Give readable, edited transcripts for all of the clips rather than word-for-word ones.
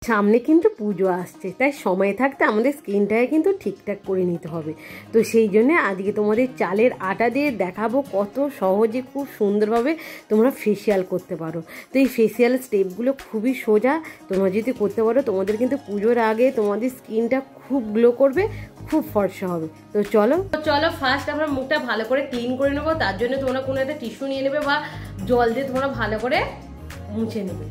সামনে কিন্তু পুজো আসছে, তাই সময় থাকতে আমাদের স্কিনটাকে কিন্তু ঠিকঠাক করে নিতে হবে। তো সেই জন্য আজকে তোমাদের চালের আটা দিয়ে দেখাবো কত সহজে খুব সুন্দরভাবে তোমরা ফেসিয়াল করতে পারো। তো এই ফেসিয়াল স্টেপগুলো খুবই সোজা, তোমরা যদি করতে পারো তোমাদের কিন্তু পুজোর আগে তোমাদের স্কিনটা খুব গ্লো করবে, খুব ফর্সা হবে। তো চলো ফার্স্ট আমরা মুখটা ভালো করে ক্লিন করে নেবো। তার জন্য তোমরা কোনো একটা টিস্যু নিয়ে নেবে বা জল দিয়ে তোমরা ভালো করে মুছে নেবে।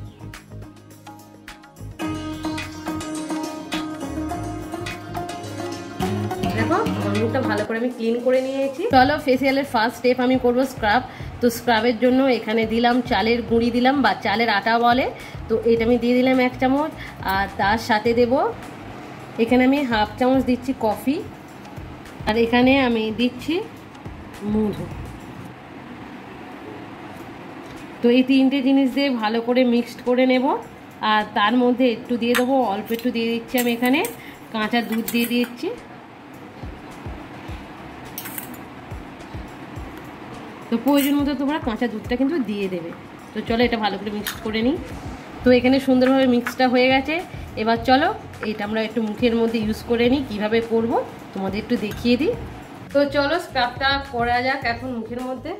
দেখো আমার মুখটা ভালো করে আমি ক্লিন করে নিয়েছি। চলো ফেসিয়ালের ফার্স্ট স্টেপ আমি করবো স্ক্রাব। তো স্ক্রাবের জন্য এখানে দিলাম চালের গুঁড়ি দিলাম বা চালের আটা বলে, তো এটা আমি দিয়ে দিলাম 1 চামচ। আর তার সাথে দেব এখানে আমি 1/2 চামচ দিচ্ছি কফি, আর এখানে আমি দিচ্ছি মধু। তো এই 3টে জিনিস দিয়ে ভালো করে মিক্সড করে নেব। আর তার মধ্যে একটু দিয়ে দেবো, অল্প একটু দিয়ে দিচ্ছি আমি এখানে কাঁচা দুধ দিয়ে দিচ্ছি। তো প্রয়োজন মতো তোমরা কাঁচা দুধটা কিন্তু দিয়ে দেবে। তো চলো এটা ভালো করে মিক্স করে নিই। তো এখানে সুন্দরভাবে মিক্সটা হয়ে গেছে। এবার চলো এটা আমরা একটু মুখের মধ্যে ইউজ করে নিই। কীভাবে করব তোমাদের একটু দেখিয়ে দিই। তো চলো স্ক্রাবটা করা যাক এখন মুখের মধ্যে।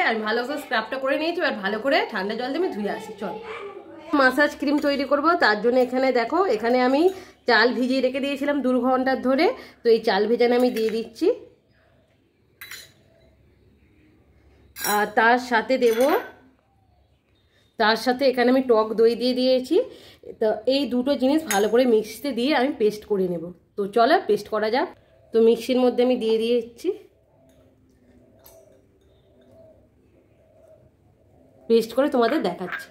আমি ভালো করে স্ক্রাবটা করে নিয়েছি, আর ভালো করে ঠান্ডা জল দিয়ে আমি ধুয়ে আসি। চল মাসাজ ক্রিম তৈরি করব। তার জন্য এখানে দেখো এখানে আমি চাল ভিজিয়ে রেখে দিয়েছিলাম 2 ঘন্টা ধরে। তো এই চাল ভেজানো আমি দিয়ে দিচ্ছি, আর তার সাথে এখানে আমি টক দই দিয়ে দিয়েছি। তো এই দুটো জিনিস ভালো করে মিক্সিতে দিয়ে আমি পেস্ট করে নেব। তো চলো পেস্ট করা যাক। তো মিক্সির মধ্যে আমি দিয়ে দিয়েছি, পেস্ট করে তোমাদের দেখাচ্ছি।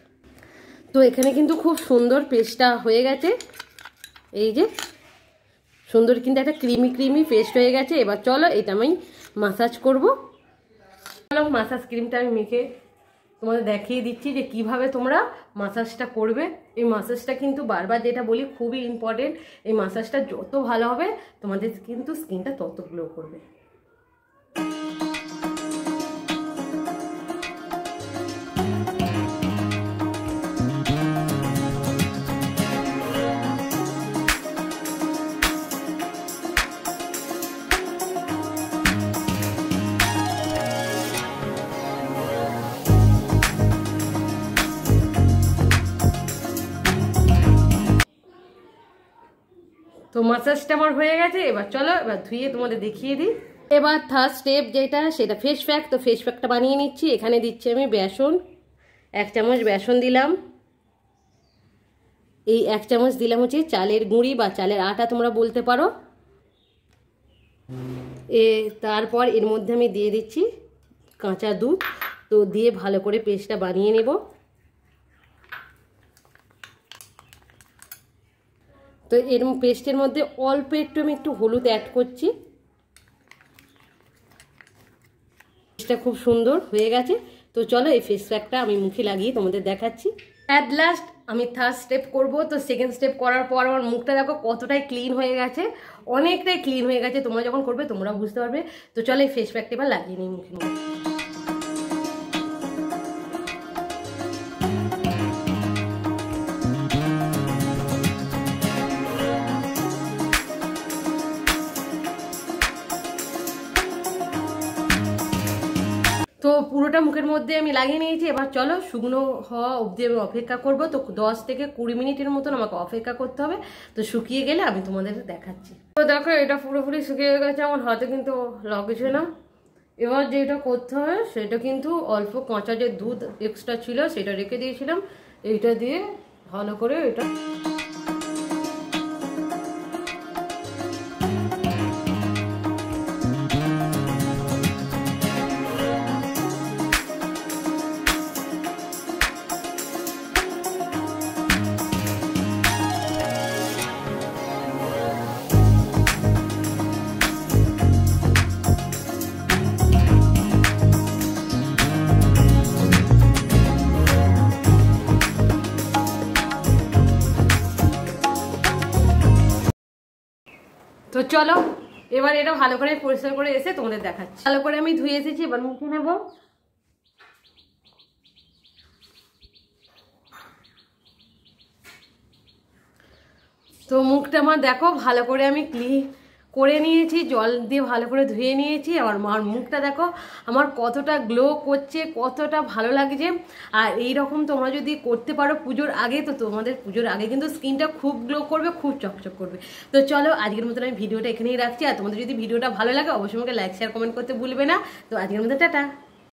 তো এখানে কিন্তু খুব সুন্দর পেস্টটা হয়ে গেছে, এই যে সুন্দর কিন্তু একটা ক্রিমি পেস্ট হয়ে গেছে। এবার চলো এটা আমি মাসাজ করব। চলো মাসাজ ক্রিমটা আমি মেখে তোমাদের দেখিয়ে দিচ্ছি যে কিভাবে তোমরা মাসাজটা করবে। এই মাসাজটা কিন্তু বারবার যেটা বলি খুবই ইম্পর্টেন্ট। এই মাসাজটা যত ভালো হবে তোমাদের কিন্তু স্কিনটা তত গ্লো করবে। তো মাসাজটা আমার হয়ে গেছে। এবার চলো এবার ধুয়ে তোমাদের দেখিয়ে দিই। এবার থার্ড স্টেপ যেটা সেটা ফেস প্যাক। তো ফেস প্যাকটা বানিয়ে নিচ্ছি। এখানে দিচ্ছি আমি বেসন, 1 চামচ বেসন দিলাম। এই 1 চামচ দিলাম হচ্ছে চালের গুঁড়ি বা চালের আটা তোমরা বলতে পারো। তারপর এর মধ্যে আমি দিয়ে দিচ্ছি কাঁচা দুধ। তো দিয়ে ভালো করে পেস্টটা বানিয়ে নেব। তো এর পেস্টের মধ্যে অল্প একটু আমি হলুদ অ্যাড করছি। পেস্টটা খুব সুন্দর হয়ে গেছে। তো চলো এই ফেস প্যাকটা আমি মুখে লাগিয়ে তোমাদের দেখাচ্ছি। অ্যাট লাস্ট আমি থার্ড স্টেপ করব। তো সেকেন্ড স্টেপ করার পর আমার মুখটা দেখো কতটাই ক্লিন হয়ে গেছে, অনেকটাই ক্লিন হয়ে গেছে। তোমরা যখন করবে তোমরা বুঝতে পারবে। তো চলো এই ফেস প্যাকটা এবার লাগিয়ে নিই মুখে। তো পুরোটা মুখের মধ্যে আমি লাগিয়ে নিয়েছি। এবার চলো শুকনো হওয়া অবধি আমি অপেক্ষা করব। তো 10 থেকে 20 মিনিটের মতন আমাকে অপেক্ষা করতে হবে। তো শুকিয়ে গেলে আমি তোমাদের দেখাচ্ছি। তো দেখো এটা পুরোপুরি শুকিয়ে গেছে, আমার হাতে কিন্তু লাগছে না। এবার যেটা করতে হবে সেটা কিন্তু অল্প কাঁচা যে দুধ এক্সট্রা ছিল সেটা রেখে দিয়েছিলাম, এইটা দিয়ে ভালো করে এটা তো চলো এবার এটা ভালো করে পরিষ্কার করে এসে তোমাদের দেখাচ্ছি। ভালো করে আমি ধুয়ে এসেছি, এবার মুখে নেব। তো মুখটা আমার দেখো ভালো করে আমি করে নিয়েছি, জল দিয়ে ভালো করে ধুয়ে নিয়েছি। আর আমার মুখটা দেখো আমার কতটা গ্লো করছে, কতটা ভালো লাগছে। আর এই রকম তোমরা যদি করতে পারো পুজোর আগে, তো তোমাদের পুজোর আগে কিন্তু স্কিনটা খুব গ্লো করবে, খুব চকচক করবে। তো চলো আজকের মতন আমি ভিডিওটা এখানেই রাখছি। আর তোমাদের যদি ভিডিওটা ভালো লাগে অবশ্যই আমাকে লাইক শেয়ার কমেন্ট করতে ভুলবে না। তো আজকের মতো টাটা।